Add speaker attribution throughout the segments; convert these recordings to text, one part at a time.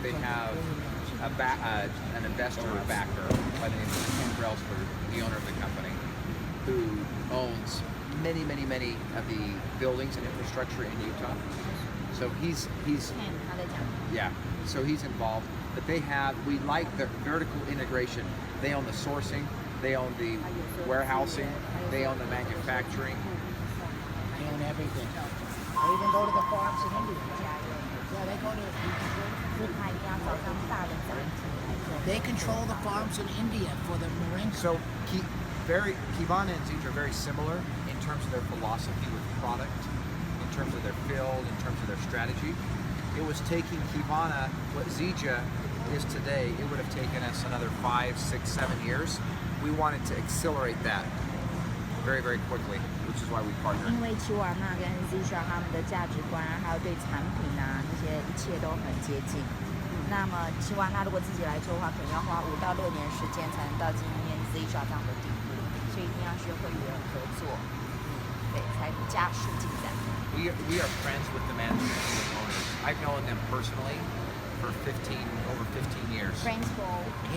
Speaker 1: they have an investor backer by the name of Ken Brailsford, the owner of the company, who owns many of the buildings and infrastructure in Utah. So he's so he's involved. But we like the vertical integration. They own the sourcing, they own the warehousing, they own the manufacturing.
Speaker 2: They own everything. They even go to the farms in India. Yeah, they go to. They control the farms in India for the moringa.
Speaker 1: So Qivana and Zija are very similar in terms of their philosophy with product, in terms of their field, in terms of their strategy. It was taking Qivana, what Zija is today, it would have taken us another 5, 6, 7 years. We wanted to accelerate that very quickly, which is why we partnered.
Speaker 3: 因为Qivana跟 Zija 他们的价值观，还有对产品啊那些一切都很接近。那么Qivana如果自己来做的话，可能要花5到6年时间才能到今天 Zija 这样的地步，所以一定要学会与人合作，对，才加速进展。
Speaker 1: We are friends with the management and owners. I've known them personally for over 15 years.
Speaker 3: Friends for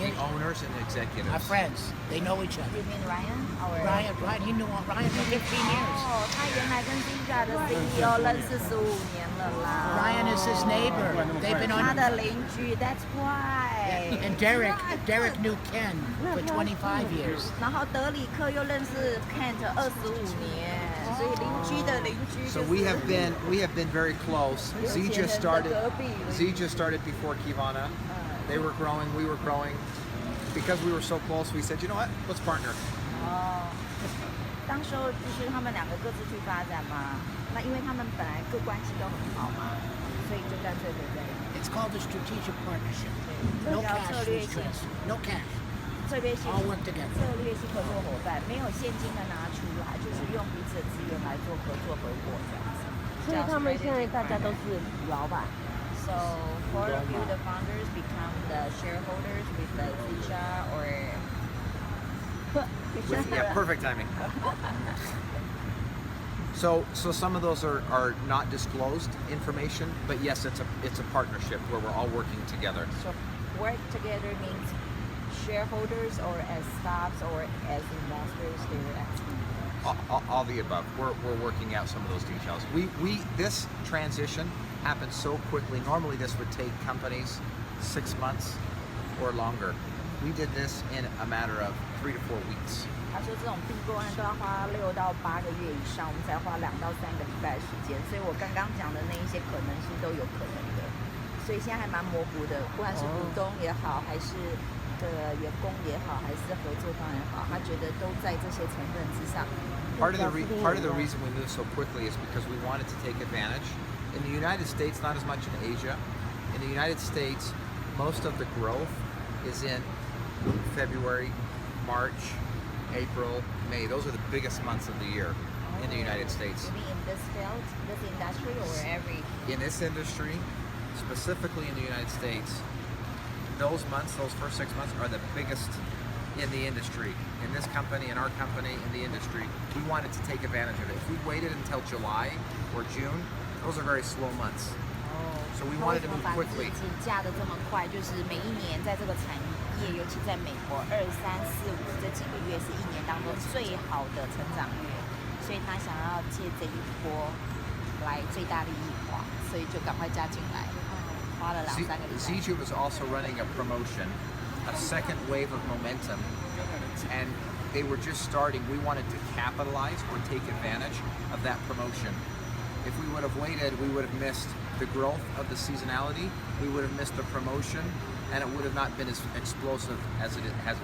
Speaker 1: The owners and the executives.
Speaker 2: Our friends, they know each other.
Speaker 3: you mean Ryan or
Speaker 2: Ryan, he knew Ryan for 15 years.
Speaker 3: 哦，他原来跟 Zija 的 CEO 认识15年了啦。
Speaker 2: Ryan is his neighbor. They've been
Speaker 3: 他
Speaker 2: on.
Speaker 3: 的邻居 ，That's why。
Speaker 2: And Derek knew Ken for 25 years.
Speaker 3: 然后德里克又认识 Kent 25年，所以邻居的邻居就是。
Speaker 1: So we have been very close. Zija started before Qivana. They were growing, we were growing. Because we were so close, we said, you know what? Let's partner.
Speaker 3: 哦，当时候就是他们两个各自去发展嘛。那因为他们本来各关系都很好嘛，所以就干脆对不对？
Speaker 2: It's called a strategic partnership.
Speaker 3: 这
Speaker 2: No
Speaker 3: 叫
Speaker 2: cash
Speaker 3: 策略性
Speaker 2: transfer. No cash.
Speaker 3: 策略性
Speaker 2: All work together.
Speaker 3: 策略性合作伙伴，没有现金的拿出来，就是用彼此的资源来做合作合伙这样子。
Speaker 4: 所以他们现在大家都是老板。
Speaker 3: So four of you, the founders, become the shareholders with the Zija or.
Speaker 1: Yeah, perfect timing. So some of those are not disclosed information, but yes, it's a partnership where we're all working together.
Speaker 3: So work together means shareholders or as staffs or as investors. They were asking.
Speaker 1: All the above. We're working out some of those details. This transition happened so quickly. Normally this would take companies 6 months or longer. We did this in a matter of 3 to 4 weeks.
Speaker 3: 他说这种并购案都要花6到8个月以上，我们才花2到3个礼拜的时间。所以我刚刚讲的那一些可能性都有可能的，所以现在还蛮模糊的，不管是股东也好，还是员工也好，还是合作方也好，他觉得都在这些成分之上。
Speaker 1: Part of the reason we moved so quickly is because we wanted to take advantage. In the United States, not as much in Asia. In the United States, most of the growth is in February, March, April, May. Those are the biggest months of the year in the United States.
Speaker 3: You mean in this field, this industry, or every?
Speaker 1: In this industry, specifically in the United States, those first 6 months are the biggest in the industry. In this company, in our company, in the industry, we wanted to take advantage of it. If we waited until July or June, those are very slow months. So we wanted to move quickly.
Speaker 3: 自己嫁的这么快，就是每一年在这个产业，尤其在美国2、3、4、5这几个月是一年当中最好的成长月，所以他想要借这一波来最大利益化，所以就赶快加进来，花了2、3个礼拜。
Speaker 1: Zija was also running a promotion, a second wave of momentum, and they were just starting. We wanted to capitalize or take advantage of that promotion. If we would have waited, we would have missed the growth of the seasonality. We would have missed the promotion, and it would have not been as explosive as it has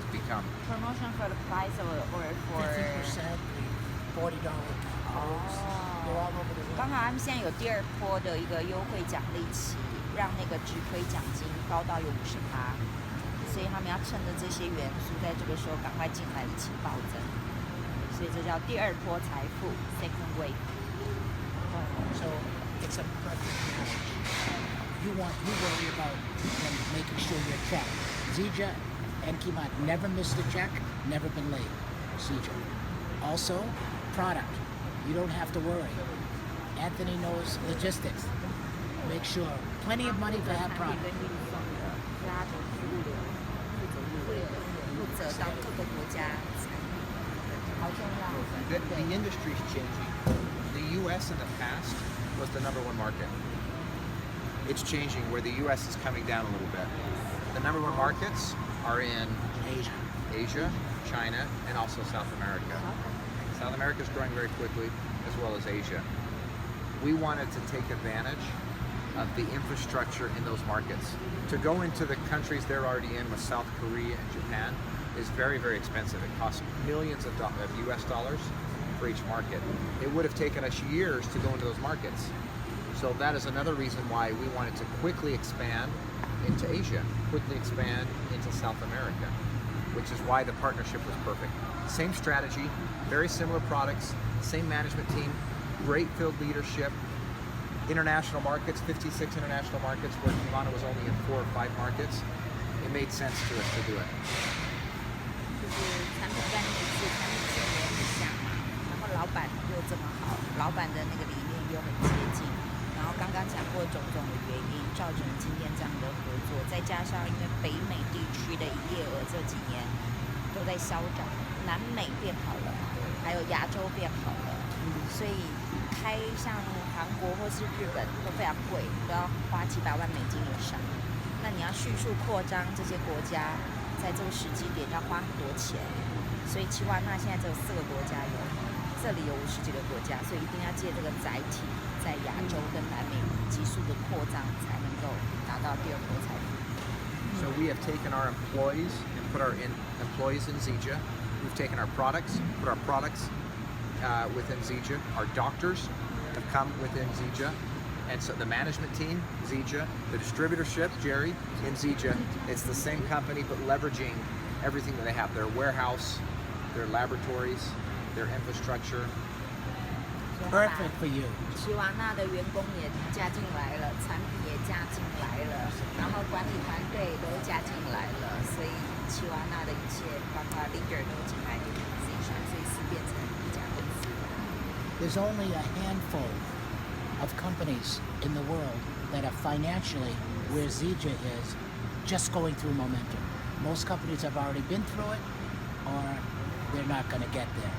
Speaker 1: become.
Speaker 3: Promotion for the price or for
Speaker 2: 50%, $40 codes. They're all over the
Speaker 3: 刚
Speaker 2: world.
Speaker 3: 好他们现在有第2波的一个优惠奖励期，让那个直推奖金高到有50%，所以他们要趁着这些元素在这个时候赶快进来一起暴增，所以这叫第2波财富 （second wave）。
Speaker 2: So it's a perfect match. You worry about them making sure you're checked. Zija and Qivana never missed a check, never been late. Zija. Also, product. You don't have to worry. Anthony knows logistics. Make sure plenty of money for
Speaker 3: 产
Speaker 2: that
Speaker 3: 品
Speaker 2: product.
Speaker 3: 跟运送的，所以他从事物流负责到各个国家产品，好重要。
Speaker 1: The industry is changing. The U.S. in the past was the number one market. It's changing where the U.S. is coming down a little bit. The number one markets are in Asia, China, and also South America. South America is growing very quickly, as well as Asia. We wanted to take advantage of the infrastructure in those markets. To go into the countries they're already in with South Korea and Japan is very, very expensive. It costs millions of US dollars for each market. It would have taken us years to go into those markets. So that is another reason why we wanted to quickly expand into Asia, quickly expand into South America, which is why the partnership was perfect. Same strategy, very similar products, same management team, great field leadership, international markets, 56 international markets, where Qivana was only in 4 or 5 markets. It made sense to us to do it.
Speaker 3: 就是产品概念一致，产品线也很像嘛，然后老板又这么好，老板的那个理念又很接近，然后刚刚讲过种种的原因，造成今天这样的合作，再加上因为北美地区的营业额这几年都在消长，南美变好了，还有亚洲变好了，所以开像韩国或是日本都非常贵，都要花几百万美金以上。那你要迅速扩张这些国家，在这个时机点要花很多钱，所以奇瓦纳现在只有4个国家有，这里有50几个国家，所以一定要借这个载体，在亚洲跟南美急速的扩张，才能够达到第二波财富。
Speaker 1: So we have taken our employees and put our employees in Zija. We've taken our products, put our products within Zija. Our doctors have come within Zija. And so the management team, Zija, the distributorship, Jerry, in Zija, it's the same company but leveraging everything that they have, their warehouse, their laboratories, their infrastructure.
Speaker 2: Perfect for you.
Speaker 3: 奇瓦纳的员工也加进来了，产品也加进来了，然后管理团队都加进来了，所以奇瓦纳的一切，包括 leader 都进来这个 position，所以是变成一家公司。
Speaker 2: There's only a handful of companies in the world that are financially where Zija is, just going through momentum. Most companies have already been through it, or they're not going to get there.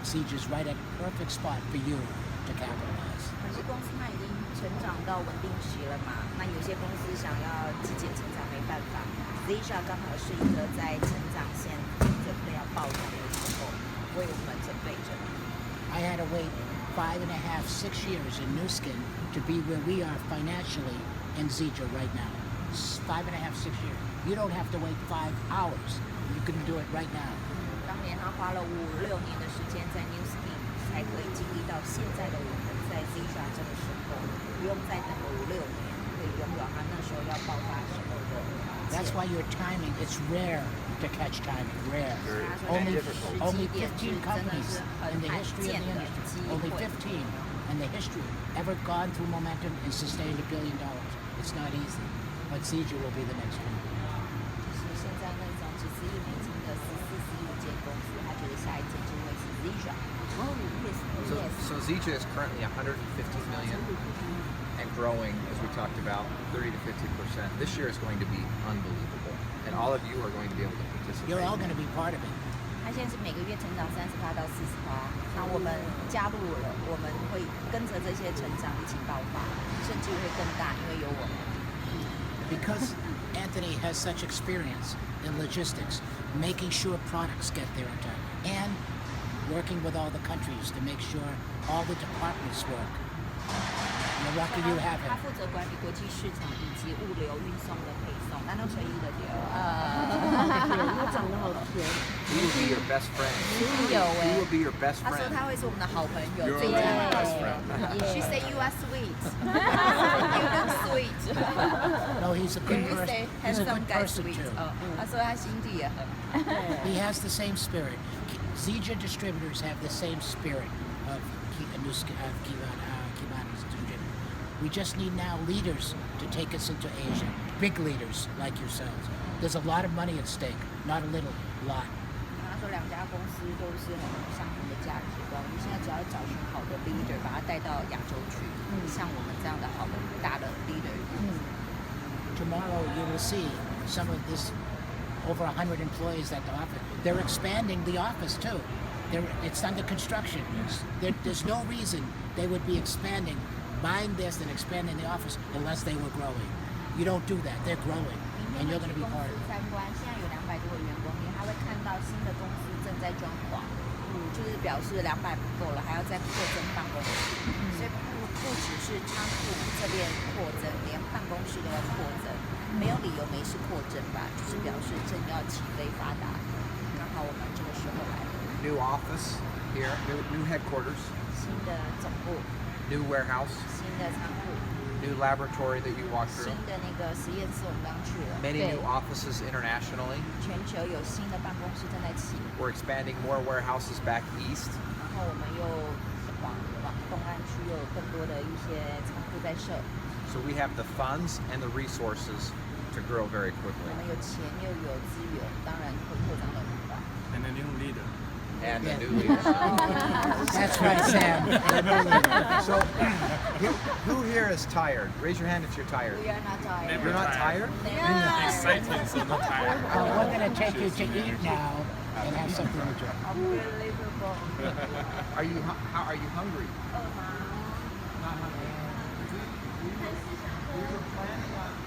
Speaker 2: Zija's right at a perfect spot for you to capitalize.
Speaker 3: 有些公司它已经成长到稳定期了嘛，那有些公司想要极简成长没办法。Zija 刚好是一个在成长线准备要爆涨的时候，为我们准备着。
Speaker 2: I had to wait 5.5, 6 years in New Skin to be where we are financially in Zija right now. 5.5, 6 years. You don't have to wait 5 hours. You can do it right now.
Speaker 3: 当年他花了5、6年的时间在 New Skin 才可以经历到现在的我们在 Zija 这个时候，不用再等了5、6年，可以拥有他那时候要爆发时候的。
Speaker 2: That's why your timing, it's rare to catch timing, rare.
Speaker 1: Very
Speaker 2: Only 15 companies in the history of the industry, only 15 in the history ever gone through momentum and sustained $1 billion. It's not easy, but Zija will be the next one.
Speaker 3: 就是现在那种几十亿美金的14、15间公司，他觉得下一间就会是 Zija。Oh yes,
Speaker 1: So,
Speaker 3: yes.
Speaker 1: so Zija is currently 150 million and growing, as we talked about, 30 to 50%. This year is going to be unbelievable, and all of you are going to be able to participate.
Speaker 2: You're all going to be part of it.
Speaker 3: 他现在是每个月成长30%到40%，那我们加入了，我们会跟着这些成长一起爆发，甚至会更大，因为有我们。
Speaker 2: Because Anthony has such experience in logistics, making sure products get there on time, and working with all the countries to make sure all the departments work. You're lucky you have
Speaker 3: 他
Speaker 2: him.
Speaker 3: 负责管理国际市场以及物流运送的配送，难道随意的丢？
Speaker 4: 他长得好甜。
Speaker 1: He will be your best friend.
Speaker 3: 有
Speaker 1: He
Speaker 3: 哎
Speaker 1: will，be your best
Speaker 3: 他说
Speaker 1: friend.
Speaker 3: 他会是我们的好朋友，
Speaker 1: You're
Speaker 3: 最佳
Speaker 1: my
Speaker 3: 好
Speaker 1: best
Speaker 3: 朋友。
Speaker 1: friend.
Speaker 3: She say you are sweet. You look sweet.
Speaker 2: No, he's a good
Speaker 3: You
Speaker 2: person.
Speaker 3: say
Speaker 2: He's a
Speaker 3: handsome
Speaker 2: good
Speaker 3: guy
Speaker 2: person
Speaker 3: sweet.
Speaker 2: too.
Speaker 3: 他说他心地也很。
Speaker 2: He has the same spirit. Zija distributors have the same spirit of Qivana's Zija. We just need now leaders to take us into Asia. Big leaders like yourselves. There's a lot of money at stake. Not a little, a lot.
Speaker 3: 他说两家公司都是很相同的价值观，我们现在只要找寻好的 leader， 把他带到亚洲去，像我们这样的好的大的 leader。Tomorrow
Speaker 2: you will see some of this over 100 employees at the office. They're expanding the office too. It's under construction. There's no reason they would be expanding, buying this and expanding the office unless they were growing. You don't do that. They're growing, and you're going to be part of it.
Speaker 3: 参观，现在有200多个员工，因为他会看到新的公司正在装潢，就是表示200不够了，还要再扩增办公室，所以不只是仓库这边扩增，连办公室都要扩增，没有理由没事扩增吧，就是表示正要起飞发达，刚好我们这个时候来了。
Speaker 1: New office here, new headquarters,
Speaker 3: 新的总部，
Speaker 1: new warehouse,
Speaker 3: 新的仓库，
Speaker 1: new laboratory that you walk
Speaker 3: 新
Speaker 1: through,
Speaker 3: 的那个实验室我们刚去了，
Speaker 1: many
Speaker 3: 对
Speaker 1: new offices internationally.
Speaker 3: 全球有新的办公室正在起，
Speaker 1: We're expanding more warehouses back east.
Speaker 3: 然后我们又往东岸区又有更多的一些仓库在设，
Speaker 1: So we have the funds and the resources to grow very
Speaker 3: 我
Speaker 1: quickly.
Speaker 3: 们有钱又有资源，当然会扩张的很快。
Speaker 5: And a new leader.
Speaker 1: And
Speaker 2: Yeah.
Speaker 1: the new leaders.
Speaker 2: That's right, Sam.
Speaker 1: So who here is tired? Raise your hand if you're tired.
Speaker 3: We are not tired.
Speaker 1: You're not tired?
Speaker 5: Exciting, so not tired.
Speaker 2: We're going to take you to eat now and have something to drink.
Speaker 3: Unbelievable.
Speaker 1: Are you hungry? Not hungry. We were planning on